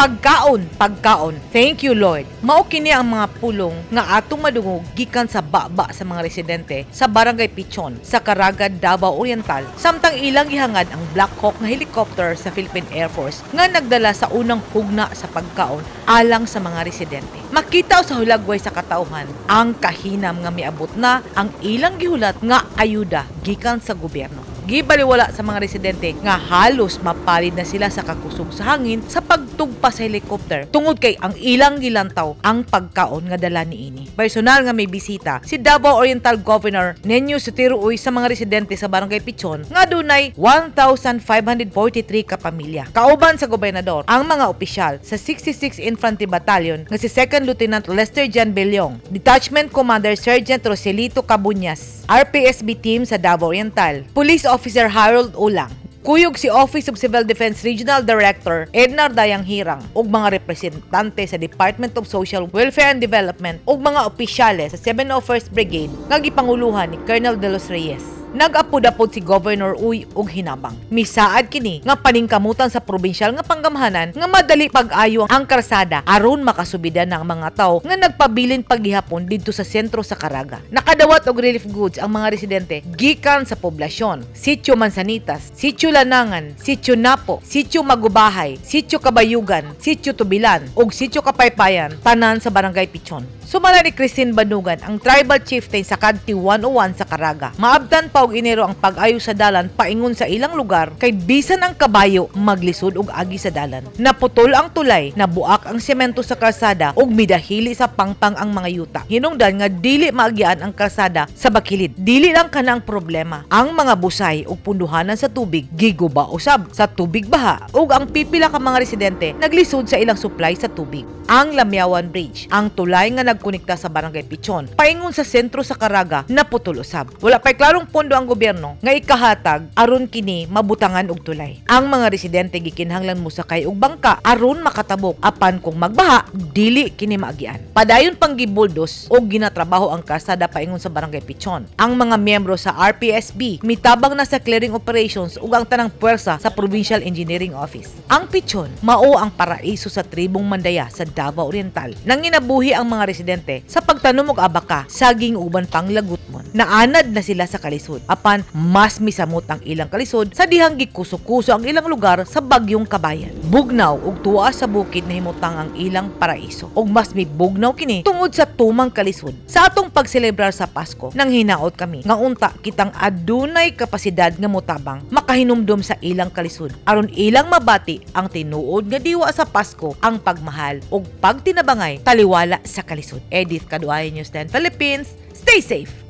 Pagkaon. Thank you Lord. Mao kini ang mga pulong nga atong madungog gikan sa baba sa mga residente sa Barangay Pichon sa Caraga, Davao Oriental, samtang ilang gihangad ang Black Hawk nga helicopter sa Philippine Air Force nga nagdala sa unang pugna sa pagkaon alang sa mga residente. Makita sa hulagway sa katauhan ang kahinam nga miabot na ang ilang gihulat nga ayuda gikan sa gobyerno. Gibaliwala sa mga residente nga halos mapalid na sila sa kakusog sa hangin sa pagtugpa sa helicopter tungod kay ang ilang gilantaw ang pagkaon nga dala niini. Personal nga may bisita si Davao Oriental Governor Nenyo Sutiruoy sa mga residente sa Barangay Pichon nga dunay 1,543 ka pamilya. Kauban sa gobernador ang mga opisyal sa 66 Infantry Battalion nga si 2nd Lieutenant Lester Jan Belyong, Detachment Commander Sergeant Roselito Cabuñas, RPSB team sa Davao Oriental, Police Officer Harold Ulang, kuyog si Office of Civil Defense Regional Director Ednar Dayang Hirang ug mga representante sa Department of Social Welfare and Development ug mga opisyales sa 701st Brigade nga gipanguluhan ni Colonel De Los Reyes. Nag-apod-apod si Governor Uy og hinabang. Misaad kini nga paningkamutan sa probinsyal nga panggamhanan nga madali pag-ayo ang karsada aron makasubidan ng mga tao nga nagpabilin paghihapon didto sa sentro sa Caraga. Nakadawat og relief goods ang mga residente gikan sa poblasyon: Sitio Mansanitas, Sitio Lanangan, Sitio Napo, Sitio Magubahay, Sitio Kabayugan, Sitio Tubilan ug Sitio Kapaypayan, tanan sa Barangay Pichon. Sumala ni Christine Banugan, ang tribal chieftain sa Kadti 101 sa Caraga. Maabdan pa og inero ang pag-ayo sa dalan paingon sa ilang lugar kay bisan ang kabayo maglisod og agi sa dalan. Naputol ang tulay, nabuak ang semento sa kalsada ug midahili sa pangpang ang mga yuta. Hinungdan nga dili maagian ang kalsada sa bakilid. Dili lang kana ang problema. Ang mga busay ug punduhanan sa tubig giguba usab sa tubig baha ug ang pipila ka mga residente naglisod sa ilang supply sa tubig. Ang Lamyawan Bridge, ang tulay nga nagkonekta sa Barangay Pichon paingon sa sentro sa Caraga, naputol usab. Wala pay klarong pondo ang gobyerno nga ikahatag aron kini mabutangan og tulay. Ang mga residente gikinahanglan musakay og bangka aron makatabok apan kung magbaha dili kini maagian. Padayon pang gibuldos og ginatrabaho ang kalsada paingon sa Barangay Pichon. Ang mga miyembro sa RPSB mitabang na sa clearing operations ug ang tanang puwersa sa Provincial Engineering Office. Ang Pichon mao ang paraiso sa tribong Mandaya sa Davao Oriental. Nanginabuhi ang mga residente sa pagtanom og abaka, saging uban pang lagutmon. Naanad na sila sa kalisod. Apan mas misamot ang ilang kalisod sa dihang gikuso-kuso ang ilang lugar sa Bagyong Kabayan. Bugnaw ug tuwa sa bukid na himutang ang ilang paraiso. Ug mas may bugnaw kini tungod sa tumang kalisod. Sa atong pagselebrar sa Pasko, nang hinaot kami nga unta kitang adunay kapasidad nga motabang makahinumdom sa ilang kalisod aron ilang mabati ang tinuod nga diwa sa Pasko, ang pagmahal ug pagtinabangay taliwala sa kalisod. Edith Caduayo, News 10 Philippines. Stay safe!